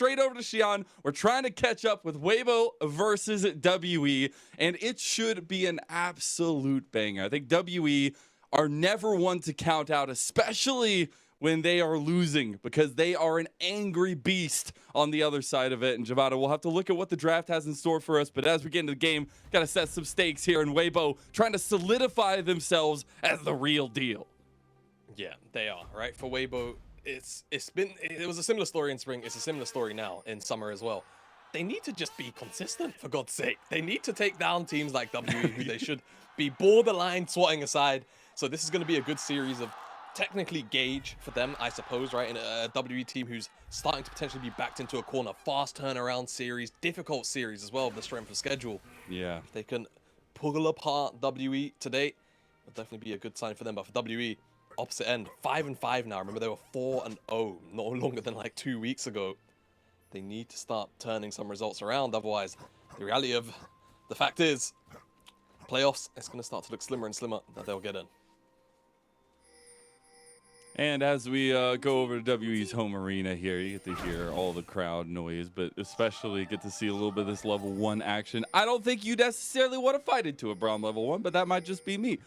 straight over to Xian. We're trying to catch up with Weibo versus WE, and it should be an absolute banger. I think WE are never one to count out, especially when they are losing, because they are an angry beast on the other side of it. And Javada, we'll have to look at what the draft has in store for us. But as we get into the game, got to set some stakes here. And Weibo trying to solidify themselves as the real deal. Yeah, they are, right? For Weibo, it was a similar story in spring. It's a similar story now in summer as well. They need to just be consistent, for God's sake. They need to take down teams like WE, who they should be borderline swatting aside. So this is going to be a good series of technically gauge for them, I suppose, right? In a WE team who's starting to potentially be backed into a corner. Fast turnaround series, difficult series as well, with the strength of schedule. Yeah. If they can pull apart WE today, it'll definitely be a good sign for them. But for WE, opposite end, 5-5 now. Remember, they were 4-0 no longer than like 2 weeks ago. They need to start turning some results around. Otherwise, the reality of the fact is, playoffs, it's going to start to look slimmer and slimmer that they'll get in. And as we go over to WE's home arena here, you get to hear all the crowd noise, but especially get to see a little bit of this level 1 action. I don't think you necessarily want to fight into a Braum level 1, but that might just be me.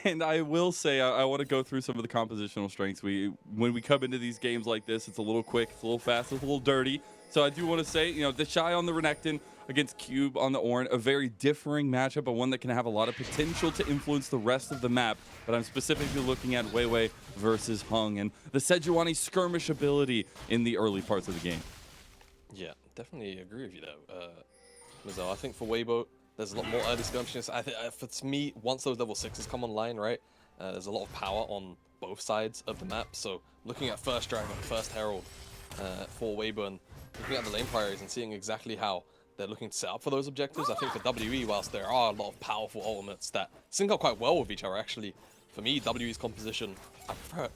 And I will say I want to go through some of the compositional strengths. When we come into these games like this, it's a little quick, it's a little fast, it's a little dirty. So I do want to say, you know, TheShy on the Renekton against Cube on the Ornn, a very differing matchup, but one that can have a lot of potential to influence the rest of the map. But I'm specifically looking at Weiwei versus Heng and the Sejuani skirmish ability in the early parts of the game. Yeah, definitely agree with you though. Mizo, I think for Weibo, there's a lot more early skirmishes. I think for me, once those level 6s come online, right, there's a lot of power on both sides of the map. So looking at first Dragon, first Herald for Weibo, and looking at the lane priorities and seeing exactly how they're looking to set up for those objectives. I think for WE, whilst there are a lot of powerful ultimates that sync up quite well with each other, actually, for me, WE's composition, I prefer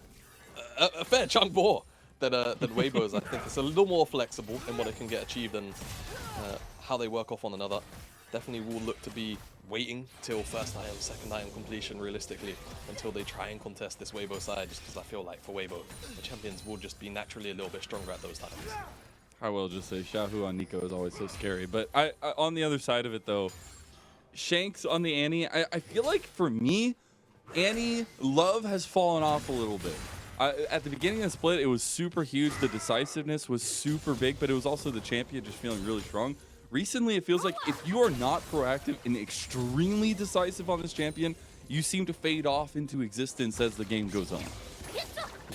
a fair chunk more than Weibo's. I think it's a little more flexible in what it can get achieved and how they work off one another. Definitely will look to be waiting till first item, second item completion realistically until they try and contest this Weibo side, just because I feel like for Weibo, the champions will just be naturally a little bit stronger at those times. I will just say Xiaohu on Nico is always so scary. But I on the other side of it, though, Shanks on the Annie, I feel like for me, Annie love has fallen off a little bit. At the beginning of the split, it was super huge. The decisiveness was super big, but it was also the champion just feeling really strong. Recently, it feels like if you are not proactive and extremely decisive on this champion, you seem to fade off into existence as the game goes on.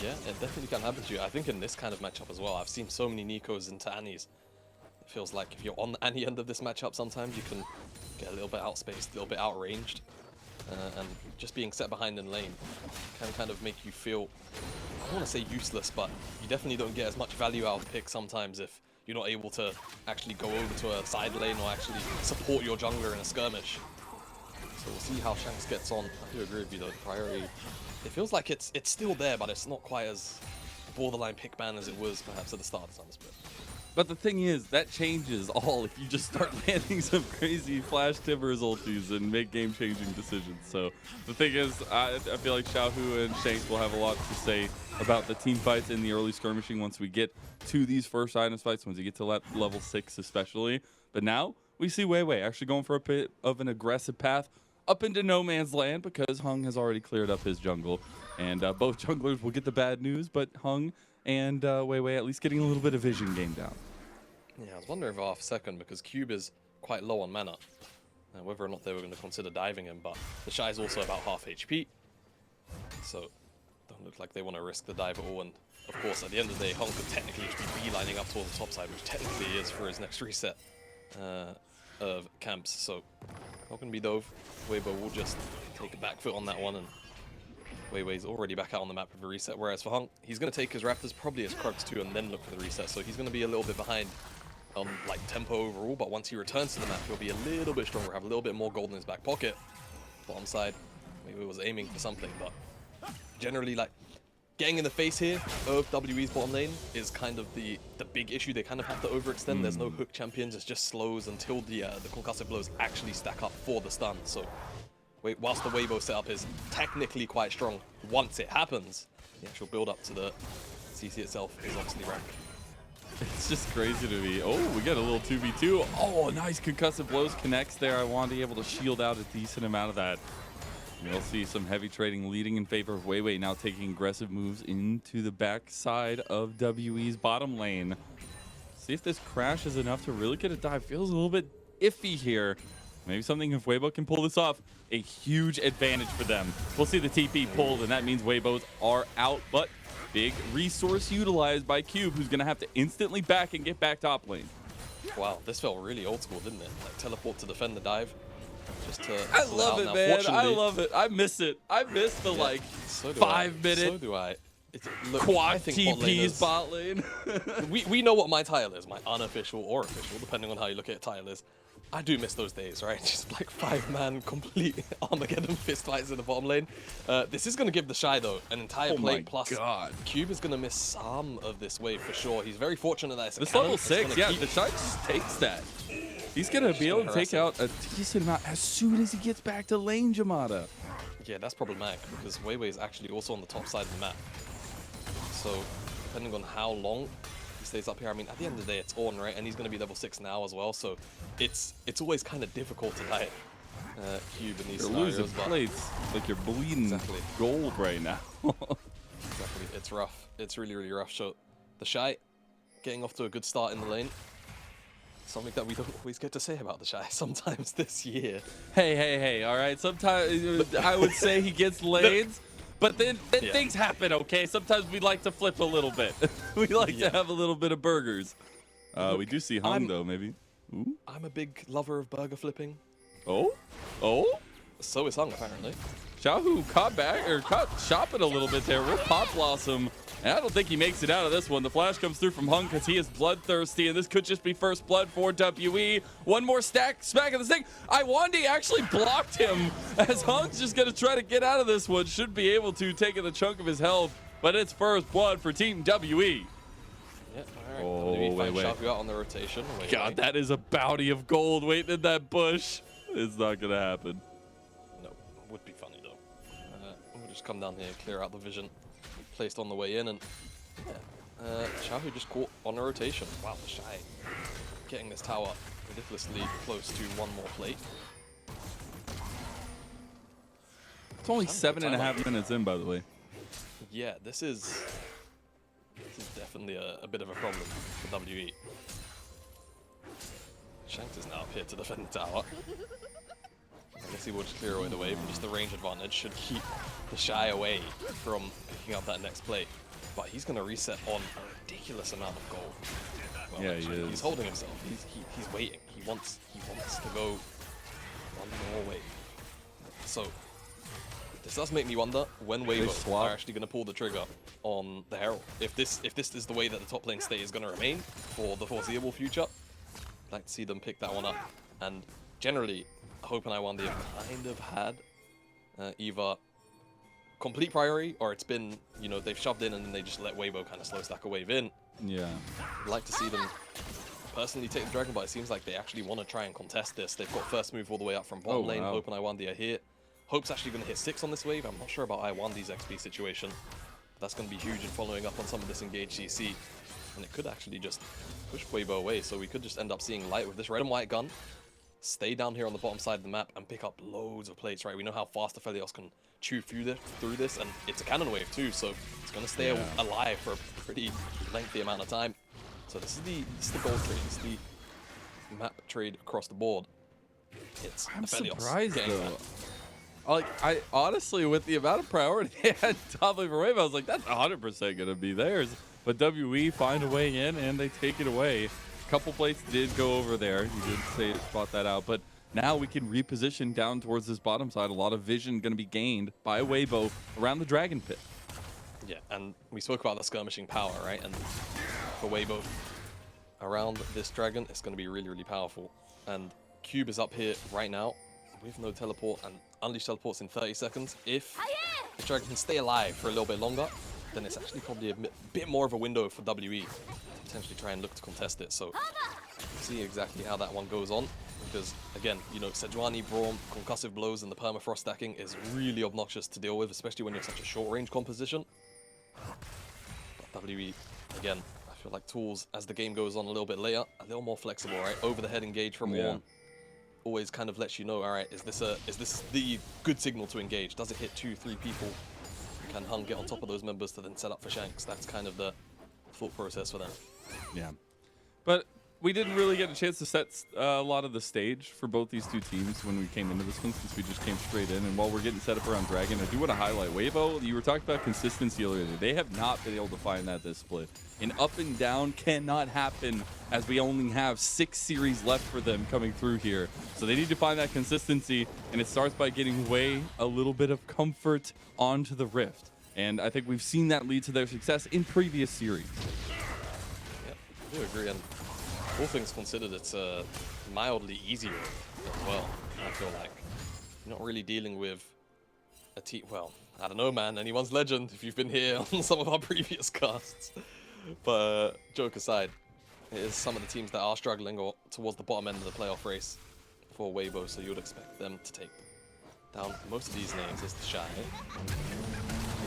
Yeah, it definitely can happen to you. I think in this kind of matchup as well, I've seen so many Nikos into Annies. It feels like if you're on the Annie end of this matchup, sometimes you can get a little bit outspaced, a little bit outranged. And just being set behind in lane can kind of make you feel, I don't want to say useless, but you definitely don't get as much value out of the pick sometimes if you're not able to actually go over to a side lane or actually support your jungler in a skirmish. So we'll see how Shanks gets on. I do agree with you though, the priority, it feels like it's still there, but it's not quite as borderline pick ban as it was perhaps at the start of the Summer Split. But the thing is, that changes all if you just start landing some crazy Flash Timbers ultis and make game-changing decisions. So the thing is, I feel like Xiaohu and Shanks will have a lot to say about the team fights in the early skirmishing once we get to these first items fights, once you get to level 6 especially. But now we see Weiwei actually going for a bit of an aggressive path up into no man's land because Heng has already cleared up his jungle. And both junglers will get the bad news, but Heng and Weiwei at least getting a little bit of vision game down. Yeah, I was wondering for half a second because Cube is quite low on mana. Whether or not they were going to consider diving him, but TheShy is also about half HP. So, don't look like they want to risk the dive at all. And of course, at the end of the day, Heng could technically just be beelining up towards the top side, which technically he is for his next reset of camps. So, not going to be dove. Weibo will just take a back foot on that one, and Weiwei's already back out on the map with a reset. Whereas for Heng, he's going to take his Raptors, probably his Krugs too, and then look for the reset. So he's going to be a little bit behind on like tempo overall, but once he returns to the map, he'll be a little bit stronger, have a little bit more gold in his back pocket. Bottom side, maybe he was aiming for something, but generally, like, getting in the face here of WE's bottom lane is kind of the big issue. They kind of have to overextend. There's no hook champions, it's just slows until the concussive blows actually stack up for the stun. So whilst the Weibo setup is technically quite strong, once it happens, the actual build up to the CC itself is obviously rank. just crazy to me. Oh, we got a little 2v2. Oh, nice concussive blows connects there. Lwandy able to shield out a decent amount of that. We'll see some heavy trading leading in favor of weiwei, now taking aggressive moves into the backside of WE's bottom lane. See if this crash is enough to really get a dive. Feels a little bit iffy here. Maybe something if Weibo can pull this off. A huge advantage for them. We'll see the TP pulled, and that means Weibos are out, but big resource utilized by Cube, who's going to have to instantly back and get back top lane. Wow, this felt really old school, didn't it? Like teleport to defend the dive. Just to I love it, now. man. I love it. I miss it. I miss the like so 5 minute. So do I. Look, quad I think TPs bot lane. we know what my tile is, my unofficial or official, depending on how you look at it, tile is. I do miss those days, right? Just like 5-man complete Armageddon fist fights in the bottom lane. This is going to give TheShy, though, an entire plate plus. God. Cube is going to miss some of this wave for sure. He's very fortunate that it's a this cannon. level 6, yeah, TheShy just takes that. He's going to be able to take out a decent amount as soon as he gets back to lane, Nymaera. Yeah, that's problematic because weiwei is actually also on the top side of the map. So, depending on how long he stays up here, I mean, at the end of the day, it's on, right? And he's going to be level 6 now as well, so it's always kind of difficult to diet Cube in these scenarios. You're losing plates, like you're bleeding gold right now. Exactly, it's rough. It's really, really rough. So, TheShy getting off to a good start in the lane. Something that we don't always get to say about TheShy sometimes this year. Hey, all right? Sometimes I would say he gets lanes. But then things happen, okay? Sometimes we like to flip a little bit. We like to have a little bit of burgers. We do see Heng, though, maybe. Ooh. I'm a big lover of burger flipping. Oh? So is Heng, apparently. Xiaohu caught shopping a little bit there with Pop Blossom. And I don't think he makes it out of this one. The flash comes through from Heng because he is bloodthirsty, and this could just be first blood for WE. One more smack of the stick. Lwandy actually blocked him as Heng's just going to try to get out of this one. Should be able to, taking the chunk of his health, but it's first blood for Team WE. Yeah, all right. Wait. Xiaohu out on the rotation. God, that is a bounty of gold waiting in that bush. It's not going to happen. No, would be funny, though. We'll just come down here, clear out the vision. Placed on the way in, and Xiaohu just caught on a rotation. Wow, TheShy getting this tower ridiculously close to one more plate. It's only 7.5 minutes in, by the way. Yeah, this is definitely a bit of a problem for WE. Shanks is now up here to defend the tower. I guess he will just clear away the wave, and just the range advantage should keep TheShy away from picking up that next play. But he's going to reset on a ridiculous amount of gold. Well, yeah, actually, he is. He's holding himself. He's waiting. He wants to go one more wave. So this does make me wonder when Weibo are actually going to pull the trigger on the Herald. If this is the way that the top lane state is going to remain for the foreseeable future, I'd like to see them pick that one up. And generally, Hope and Lwandy have kind of had either complete priority, or it's been, you know, they've shoved in and then they just let Weibo kind of slow stack a wave in. Yeah. I'd like to see them personally take the dragon, but it seems like they actually want to try and contest this. They've got first move all the way up from bottom lane. Hope and Lwandy are here. Hope's actually going to hit 6 on this wave. I'm not sure about Lwandy's XP situation. That's going to be huge in following up on some of this engaged CC. And it could actually just push Weibo away, so we could just end up seeing Light with this red and white gun stay down here on the bottom side of the map and pick up loads of plates, right? We know how fast the Aphelios can chew through this, and it's a cannon wave too, so it's going to stay alive for a pretty lengthy amount of time. So this is the gold trade. This is the map trade across the board. It's I'm Aphelios surprised getting though. that. Like, I honestly, with the amount of priority they had top lane for Weibo, I was like, that's 100% going to be theirs. But WE find a way in, and they take it away. Couple plates did go over there. You did say spot that out, but now we can reposition down towards this bottom side. A lot of vision going to be gained by Weibo around the dragon pit. Yeah, and we spoke about the skirmishing power, right? And for Weibo around this dragon, it's going to be really, really powerful. And Cube is up here right now with no teleport, and unleash teleports in 30 seconds. If the dragon can stay alive for a little bit longer, then it's actually probably a bit more of a window for WE to potentially try and look to contest it. So see exactly how that one goes on, because again, you know, Sejuani, Braum, concussive blows and the permafrost stacking is really obnoxious to deal with, especially when you're such a short range composition. But WE, again, I I feel like tools, as the game goes on a little bit later, a little more flexible, right? Over the head engage from Ornn always kind of lets you know, all right, is this the good signal to engage? Does it hit 2-3 people? Can Heng get on top of those members to then set up for Shanks? That's kind of the thought process for them. Yeah. But we didn't really get a chance to set a lot of the stage for both these two teams when we came into this one, since we just came straight in. And while we're getting set up around Dragon, I do want to highlight Weibo. You were talking about consistency earlier. They have not been able to find that this split. An up and down cannot happen, as we only have 6 series left for them coming through here. So they need to find that consistency, and it starts by getting Wei a little bit of comfort onto the Rift. And I think we've seen that lead to their success in previous series. Yeah, I do agree. And all things considered, it's mildly easier as well, I feel like. You're not really dealing with a team, well, I don't know, man, anyone's legend if you've been here on some of our previous casts. But joke aside, it is some of the teams that are struggling or towards the bottom end of the playoff race for Weibo, so you would expect them to take down most of these names. As TheShy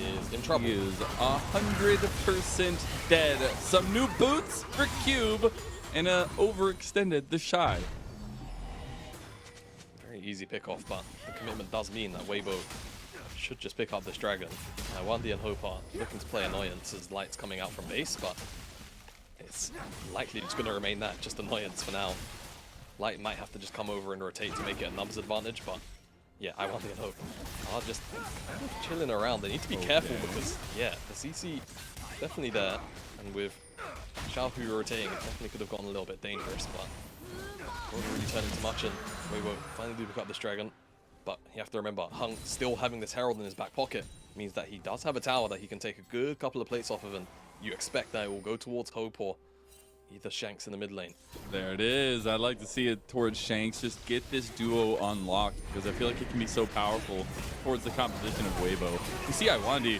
is in trouble. He is 100% dead. Some new boots for Cube. And overextended TheShy. Very easy pick off, but the commitment does mean that Weibo should just pick up this dragon. Lwandy and Hope are looking to play annoyance as Light's coming out from base, but it's likely just going to remain that, just annoyance for now. Light might have to just come over and rotate to make it a numbers advantage, but yeah, Lwandy and Hope are just kind of chilling around. They need to be careful because, yeah, the CC definitely there, and with Xiaohu rotating, it definitely could have gotten a little bit dangerous, but won't really turn into much, and Weibo finally do pick up this dragon. But you have to remember, Heng still having this Herald in his back pocket means that he does have a tower that he can take a good couple of plates off of, and you expect that it will go towards Hope or either Shanks in the mid lane. There it is. I'd like to see it towards Shanks. Just get this duo unlocked, because I feel like it can be so powerful towards the composition of Weibo. You see Lwandy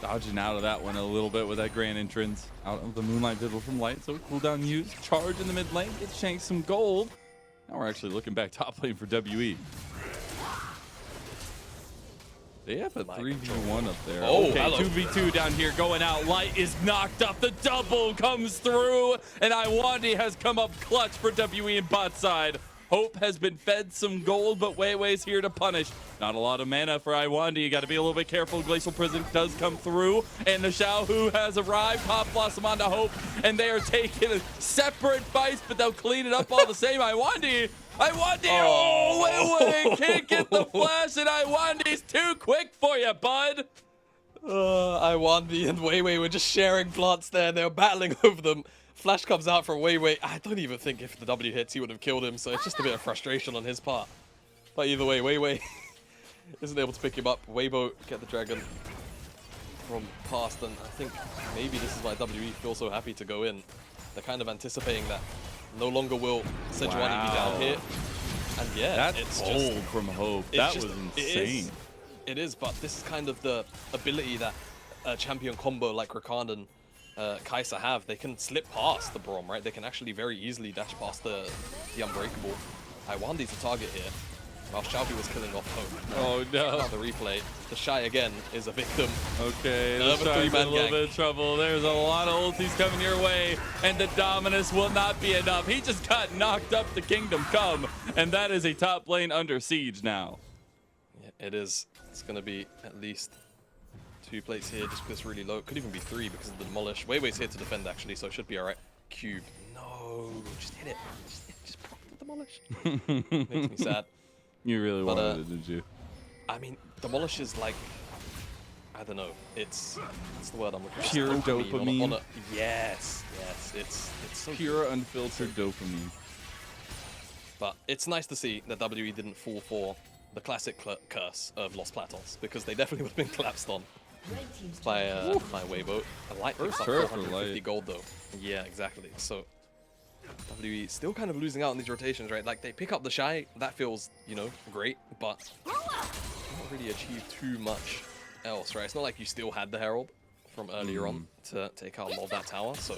dodging out of that one a little bit with that grand entrance out of the Moonlight Vigil from Light. So cooldown use, charge in the mid lane, get Shanks some gold. Now we're actually looking back top lane for WE. They have a 3v1 up there. Oh, okay, hello. 2v2 down here going out. Light is knocked off. The double comes through, and Lwandy has come up clutch for WE in bot side. Hope has been fed some gold, but weiwei's here to punish. Not a lot of mana for Lwandy. You got to be a little bit careful. Glacial Prison does come through, and the Xiaohu has arrived. Pop Blossom onto Hope, and they are taking separate fights, but they'll clean it up all the same. Lwandy, oh, weiwei can't get the flash, and Lwandy's too quick for you, bud. Lwandy and weiwei were just sharing plants there. They were battling over them. Flash comes out from weiwei. I don't even think if the W hits, he would have killed him, so it's just a bit of frustration on his part. But either way, weiwei isn't able to pick him up. Weibo get the dragon from past, and I think maybe this is why WE feel so happy to go in. They're kind of anticipating that no longer will Sejuani be down here. And yeah, that's it's bold just from Hope. That was insane. It is, but this is kind of the ability that a champion combo like Rakan and Kai'Sa have. They can slip past the Braum, right? They can actually very easily dash past the Unbreakable. Lwandy's the target here, while Xiaohu was killing off Hope. Oh no. The replay. TheShy again is a victim. Okay, Another TheShy's in a three-man little gang. bit of trouble. There's a lot of ultis coming your way, and the Dominus will not be enough. He just got knocked up the Kingdom Come, and that is a top lane under siege now. Yeah, it is. It's going to be at least 2 plates here just because it's really low. It could even be 3 because of the demolish. weiwei's here to defend actually, so it should be alright. Cube. No, just hit it. Just pop the demolish. Makes me sad. You really wanted it, did you? I mean, demolish is like, I don't know. It's the word I'm looking for. Pure dopamine. Yes, it's so Pure unfiltered dopamine. But it's nice to see that WE didn't fall for the classic curse of Lost Platons, because they definitely would have been collapsed on by Weibo. A Light picks up 450 gold though. Yeah, exactly. So WE still kind of losing out on these rotations, right? Like they pick up TheShy, that feels, you know, great, but not really achieve too much else, right? It's not like you still had the Herald from earlier on to take out a lot of that tower, so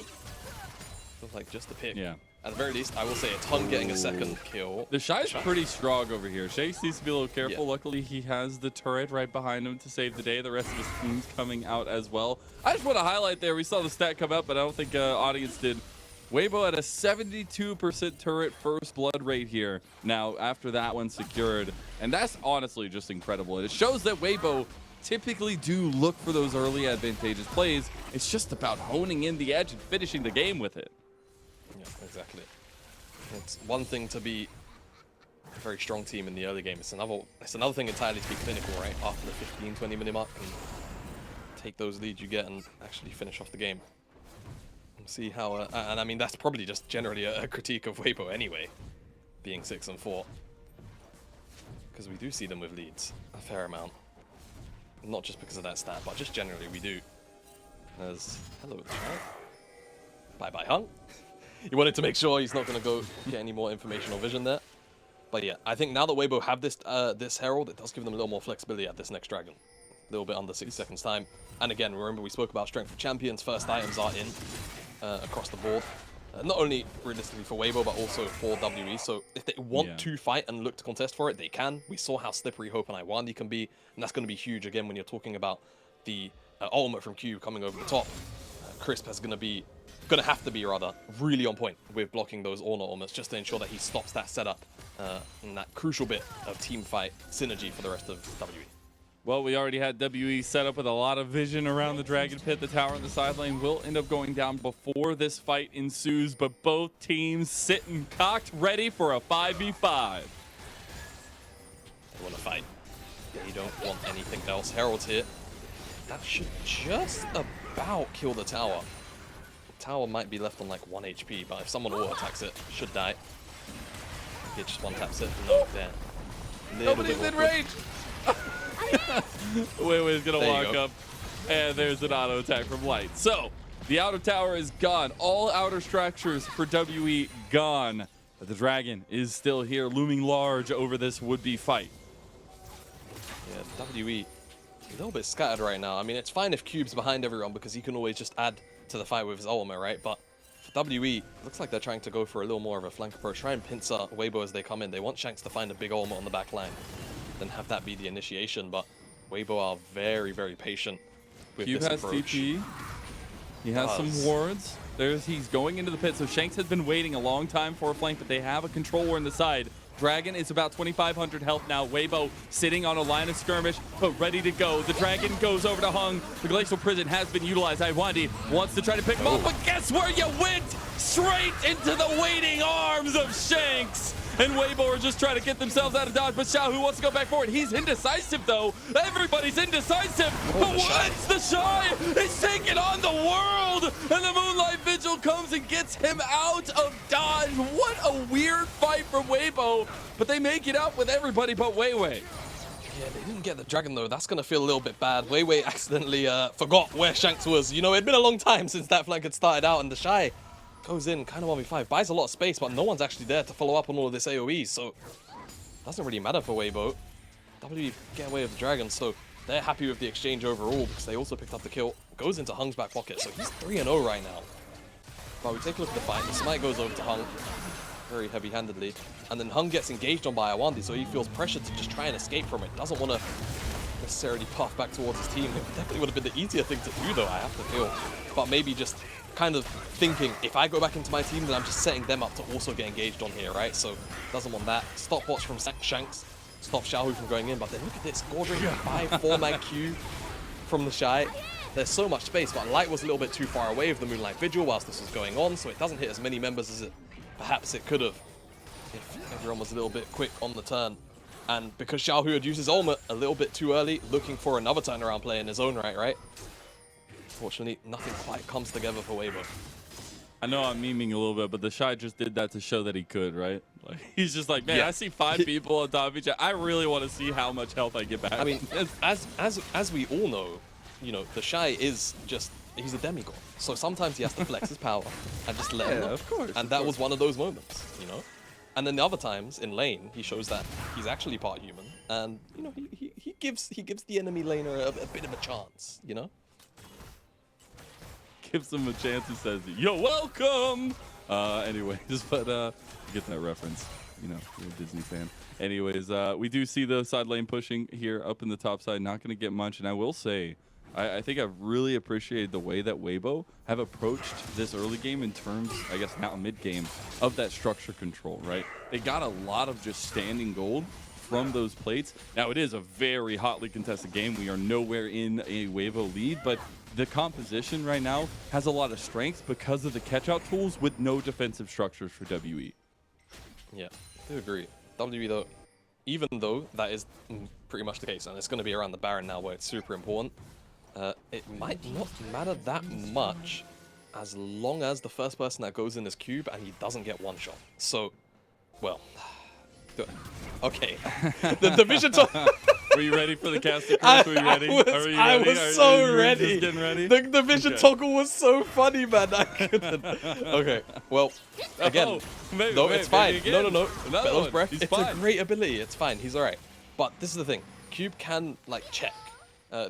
feels like just the pick. Yeah. At the very least, I will say it's Heng getting a second kill. TheShy's pretty strong over here. Shanks needs to be a little careful. Yeah. Luckily, he has the turret right behind him to save the day. The rest of his team's coming out as well. I just want to highlight there, we saw the stat come up, but I don't think audience did. Weibo at a 72% turret first blood rate here now after that one secured. And that's honestly just incredible. And it shows that Weibo typically do look for those early advantageous plays. It's just about honing in the edge and finishing the game with it. Yeah, exactly. It's one thing to be a very strong team in the early game. It's another thing entirely to be clinical, right? After the 15-20 minute mark, and take those leads you get and actually finish off the game. And see how, and I mean that's probably just generally a critique of Weibo anyway, being 6-4, because we do see them with leads a fair amount. Not just because of that stat, but just generally we do. As hello, bye bye, Heng. He wanted to make sure he's not going to go get any more information or vision there. But yeah, I think now that Weibo have this this Herald, it does give them a little more flexibility at this next Dragon. A little bit under 6 seconds time. And again, remember we spoke about strength of champions. First items are in across the board. Not only realistically for Weibo, but also for WE. So if they want to fight and look to contest for it, they can. We saw how slippery Hope and Lwandy can be. And that's going to be huge again when you're talking about the ultimate from Cube coming over the top. Crisp is going to have to be rather really on point with blocking those Orna ultimates just to ensure that he stops that setup and that crucial bit of team fight synergy for the rest of WE. Well, we already had WE set up with a lot of vision around the Dragon Pit. The tower in the side lane will end up going down before this fight ensues, but both teams sitting cocked, ready for a 5v5. They want to fight. They don't want anything else. Herald's here. That should just about kill the tower. The tower might be left on like 1 HP, but if someone auto attacks it, should die. It just one taps it. No, there. Nobody's in range. weiwei's gonna walk up, and there's an auto attack from Light. So the outer tower is gone. All outer structures for WE gone. But the Dragon is still here, looming large over this would-be fight. Yeah, WE a little bit scattered right now. I mean, it's fine if Cube's behind everyone because he can always just add to the fight with his ultimate, right? But for WE, looks like they're trying to go for a little more of a flank approach. Try and pincer Weibo as they come in. They want Shanks to find a big ultimate on the back line, then have that be the initiation. But Weibo are very, very patient with Cube this has approach. TP. He has some wards. He's going into the pit. So Shanks has been waiting a long time for a flank, but they have a control war in the side. Dragon is about 2,500 health now. Weibo sitting on a line of skirmish, but ready to go. The Dragon goes over to Heng. The Glacial Prison has been utilized. Lwandy wants to try to pick him up, but guess where you went? Straight into the waiting arms of Shanks. And Weibo are just trying to get themselves out of dodge, but Xiaohu wants to go back forward. He's indecisive, though. Everybody's indecisive. But once TheShy is taking on the world, and the Moonlight Vigil comes and gets him out of dodge. What a weird fight from Weibo, but they make it out with everybody but weiwei. Yeah, they didn't get the Dragon, though. That's going to feel a little bit bad. weiwei accidentally forgot where Shanks was. You know, it'd been a long time since that flank had started out, and TheShy goes in, kind of 1v5, buys a lot of space, but no one's actually there to follow up on all of this AoE, so doesn't really matter for Weibo. WE get away with the Dragon, so they're happy with the exchange overall because they also picked up the kill. Goes into Heng's back pocket, so he's 3-0 right now. But we take a look at the fight. The smite goes over to Heng very heavy-handedly, and then Heng gets engaged on by Lwandy, so he feels pressured to just try and escape from it. Doesn't want to necessarily puff back towards his team. It definitely would have been the easier thing to do, though, I have to feel. But maybe just kind of thinking, if I go back into my team, then I'm just setting them up to also get engaged on here, right? So doesn't want that. Stopwatch from Shanks. Stop Xiaohu from going in, but then look at this. Gordon 5-4-man Q from TheShy. There's so much space, but Light was a little bit too far away of the Moonlight Vigil whilst this was going on, so it doesn't hit as many members as perhaps it could have if everyone was a little bit quick on the turn. And because Xiaohu had used his ultimate a little bit too early, looking for another turnaround play in his own right? Fortunately, nothing quite comes together for Weibo. I know I'm memeing a little bit, but TheShy just did that to show that he could, right? Like, he's just like, man, I see 5 people on top of each other. I really want to see how much health I get back. I mean, as we all know, you know, TheShy is just, he's a demigod. So sometimes he has to flex his power and just let him know. Of course. And that was one of those moments, you know? And then the other times in lane, he shows that he's actually part human. And, you know, he gives the enemy laner a bit of a chance, you know? Gives him a chance and says, you're welcome. Anyways, but get that reference. You know, you're a Disney fan. Anyways, we do see the side lane pushing here up in the top side. Not going to get much. And I will say, I think I've really appreciated the way that Weibo have approached this early game in terms, I guess now mid game, of that structure control, right? They got a lot of just standing gold from those plates. Now, it is a very hotly contested game. We are nowhere in a Weibo lead, but the composition right now has a lot of strengths because of the catch-out tools with no defensive structures for WE. Yeah, I do agree. WE, though, even though that is pretty much the case, and it's going to be around the Baron now where it's super important, it might not matter that much as long as the first person that goes in is Cube and he doesn't get one shot. So, well, okay. the vision talk. Were you ready for the caster curse? Were you ready? I was so ready. Just getting ready? The vision toggle was so funny, man. I couldn't. Okay, well, again, it's fine. No. Bellows breath. It's fine. A great ability. It's fine. He's all right. But this is the thing. Cube can like check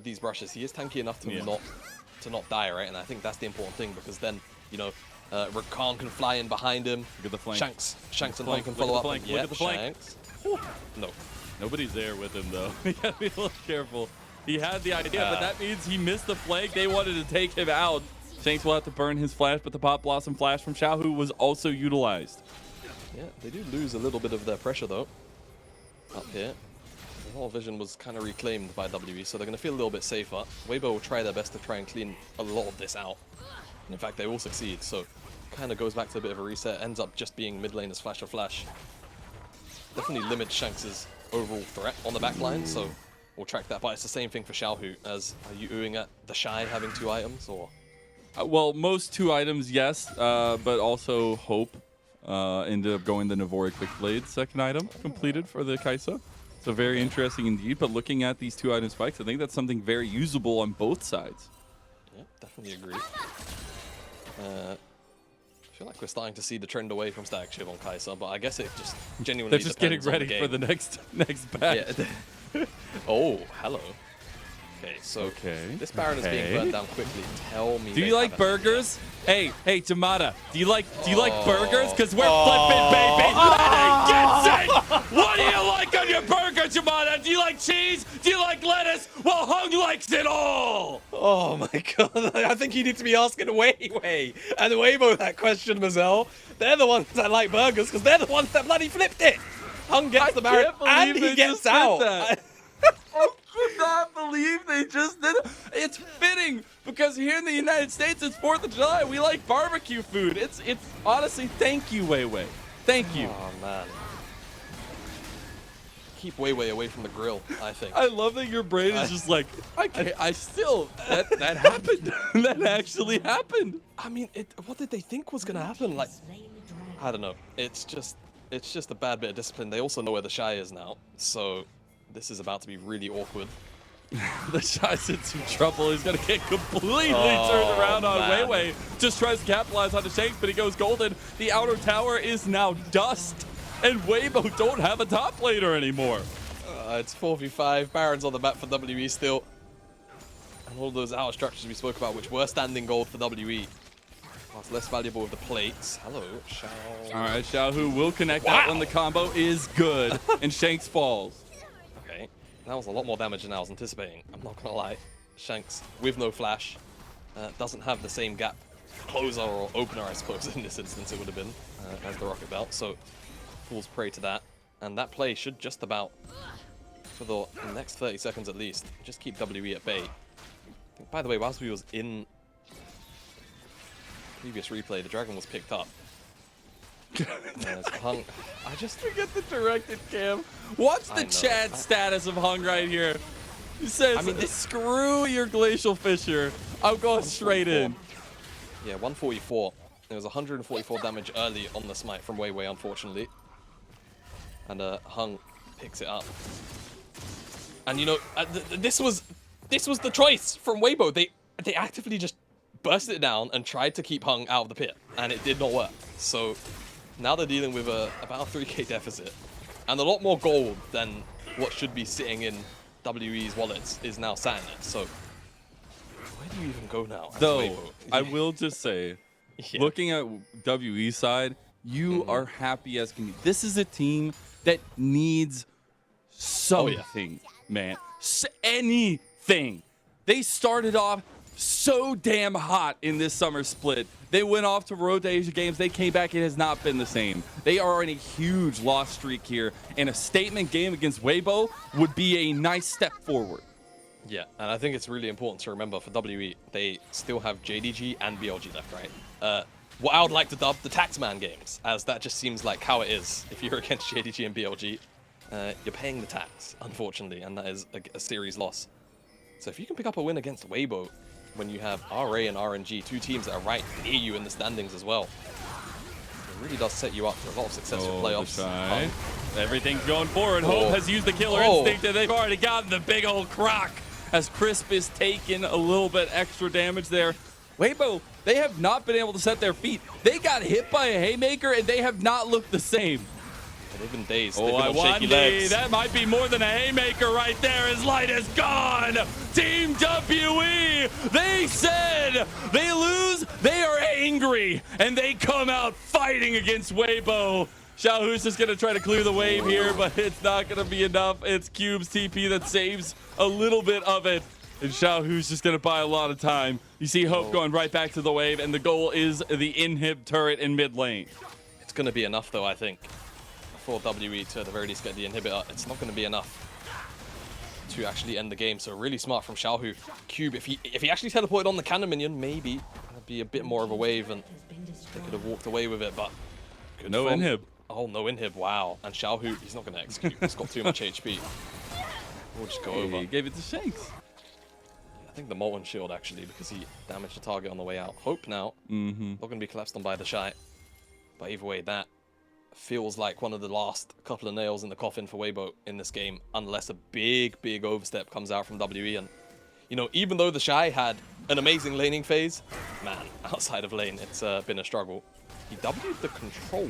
these brushes. He is tanky enough to not die, right? And I think that's the important thing because then you know. Rakan can fly in behind him. Look at the flank. Shanks and Heng can follow up. Look at the flank. Shanks. No. Nobody's there with him, though. You gotta be a little careful. He had the idea, but that means he missed the flank. They wanted to take him out. Shanks will have to burn his flash, but the Pop Blossom flash from Xiaohu was also utilized. Yeah, they do lose a little bit of their pressure, though. Up here. The whole vision was kind of reclaimed by WE, so they're going to feel a little bit safer. Weibo will try their best to try and clean a lot of this out. And in fact, they will succeed, so kind of goes back to a bit of a reset. Ends up just being mid lane as flash or flash. Definitely limits Shanks' overall threat on the back line, so we'll track that. But it's the same thing for Xiaohu. As are you oohing at TheShy having 2 items, or? Well, most 2 items, yes, but also Hope ended up going the Navori Quick Blade second item completed for the Kaisa. So very interesting indeed. But looking at these 2 item spikes, I think that's something very usable on both sides. Yeah, definitely agree. I feel like we're starting to see the trend away from Static Shiv on Kaisa, but I guess it just genuinely They're just getting ready for the next batch. Yeah. Oh, hello. Okay, so this Baron is being burnt down quickly. Tell me. Do you like burgers? Hey, Nymaera, do you like burgers? Cause we're flipping, baby. Get What do you like on your burger, Nymaera? Do you like cheese? Do you like lettuce? Well, Heng likes it all. Oh my god! I think you need to be asking Weiwei and Weibo that question, Mazel. They're the ones that like burgers because they're the ones that bloody flipped it. Heng gets the Baron and he gets out. I could not believe they just did it. It's fitting because here in the United States, it's 4th of July. We like barbecue food. It's honestly, thank you, Weiwei. Thank you. Oh, man. Keep Weiwei away from the grill, I think. I love that your brain is just like, I still, that happened. That actually happened. I mean, what did they think was going to happen? Like, I don't know. It's just a bad bit of discipline. They also know where TheShy is now, so this is about to be really awkward. TheShy's in some trouble. He's going to get completely turned around on Weiwei. Just tries to capitalize on the Shanks, but he goes golden. The outer tower is now dust, and Weibo don't have a top laner anymore. It's 4v5. Baron's on the map for WE still. And all those outer structures we spoke about, which were standing gold for WE. It's less valuable with the plates. Hello, Xiaohu. All right, Xiaohu will connect that one. The combo is good, and Shanks falls. Okay, that was a lot more damage than I was anticipating. I'm not gonna lie. Shanks with no flash doesn't have the same gap closer or opener, I suppose, in this instance it would have been as the rocket belt. So falls prey to that, and that play should just about, for the next 30 seconds at least, just keep WE at bay. By the way, whilst we was in previous replay, the dragon was picked up. Heng. I just forget the directed cam. Watch the chat status of Heng right here. He says, screw your Glacial Fissure. I'm going straight in. Yeah, 144. There was 144 damage early on the smite from Weiwei, unfortunately. And Heng picks it up. And you know, this was the choice from Weibo. They actively just burst it down and tried to keep Heng out of the pit, and it did not work. So now they're dealing with about a 3k deficit, and a lot more gold than what should be sitting in WE's wallets is now sat in it. So where do you even go now? Though, I will just say, Yeah. looking at WE side, you are happy as can be. This is a team that needs something, man. Anything. They started off so damn hot in this summer split. They went off to Road to Asia Games. They came back. It has not been the same. They are in a huge loss streak here, and a statement game against Weibo would be a nice step forward. Yeah, and I think it's really important to remember for WE, they still have JDG and BLG left, right? What I would like to dub the Taxman games, as that just seems like how it is. If you're against JDG and BLG, you're paying the tax, unfortunately, and that is a series loss. So if you can pick up a win against Weibo, when you have RA and RNG, two teams that are right near you in the standings as well, it really does set you up for a lot of successful playoffs. TheShy. Everything's going forward. Hope has used the killer instinct, and they've already gotten the big old croc as Crisp is taking a little bit extra damage there. Weibo, they have not been able to set their feet. They got hit by a haymaker, and they have not looked the same. They've been dazed. Oh, They've been on shaky legs. That might be more than a haymaker right there. His light is gone. Team WE, they said they lose. They are angry, and they come out fighting against Weibo. Xiaohu's just going to try to clear the wave here, but it's not going to be enough. It's Cube's TP that saves a little bit of it. And Xiaohu's just going to buy a lot of time. You see Hope going right back to the wave, and the goal is the inhib turret in mid lane. It's going to be enough, though, I think, for WE to at the very least get the inhibitor. It's not going to be enough to actually end the game. So really smart from Xiaohu. Cube, if he actually teleported on the cannon minion, maybe that'd be a bit more of a wave, and they could have walked away with it. But good no inhib. Oh, no inhib. Wow. And Xiaohu, he's not going to execute. He's got too much HP. We'll just go over. He gave it to Shanks. I think the Molten Shield, actually, because he damaged the target on the way out. Hope now. Not going to be collapsed on by TheShy. But either way, that feels like one of the last couple of nails in the coffin for Weibo in this game, unless a big overstep comes out from WE. And, you know, even though TheShy had an amazing laning phase, man, outside of lane, it's been a struggle. He W'd the control,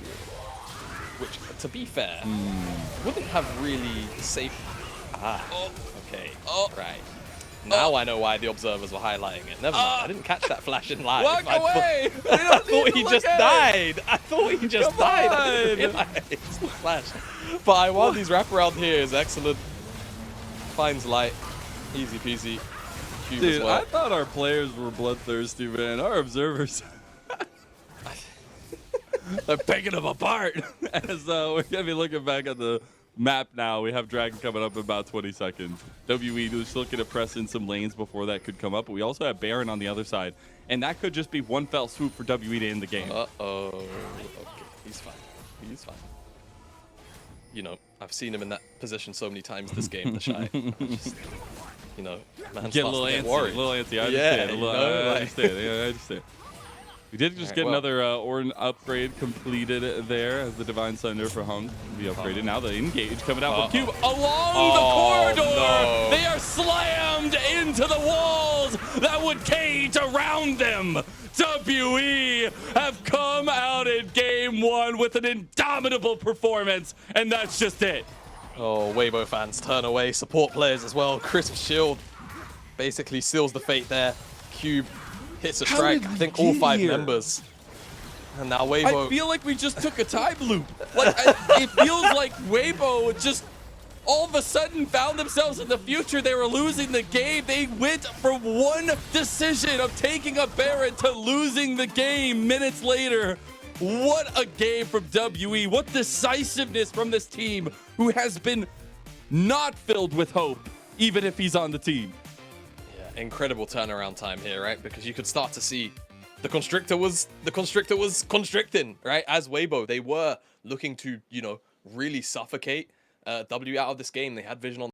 which, to be fair, wouldn't have really safe. Okay. Right. Now I know why the observers were highlighting it. Never mind. I didn't catch that flash in live. Walk away! I thought he just died. I thought he just died. I didn't realize the flash. But Iwandi's wraparound here is excellent. Finds light. Easy peasy. Cube Dude, as well. I thought our players were bloodthirsty, man. Our observers. They're picking them apart. As we're going to be looking back at the map now. We have Dragon coming up in about 20 seconds. WE is looking to press in some lanes before that could come up. But we also have Baron on the other side. And that could just be one fell swoop for WE to end the game. Uh-oh. Okay. He's fine. He's fine. You know, I've seen him in that position so many times this game, TheShy. Just, you know, man, Get a little antsy. A little antsy. I understand. I understand. Yeah, I understand. We did just get another Ornn upgrade completed there as the Divine Sunder for Heng be upgraded. Now the engage coming out from Cube along the corridor. No. They are slammed into the walls that would cage around them. WE have come out in game one with an indomitable performance, and that's just it. Oh, Weibo fans turn away. Support players as well. Crisp shield basically seals the fate there. Cube hits a strike. I think all 5 members. And now Weibo. I feel like we just took a time loop. Like it feels like Weibo just all of a sudden found themselves in the future. They were losing the game. They went from one decision of taking a Baron to losing the game minutes later. What a game from WE. What decisiveness from this team who has been not filled with hope, even if he's on the team. Incredible turnaround time here, right? Because you could start to see the constrictor was constricting, right? As Weibo, they were looking to, you know, really suffocate WE out of this game. They had vision on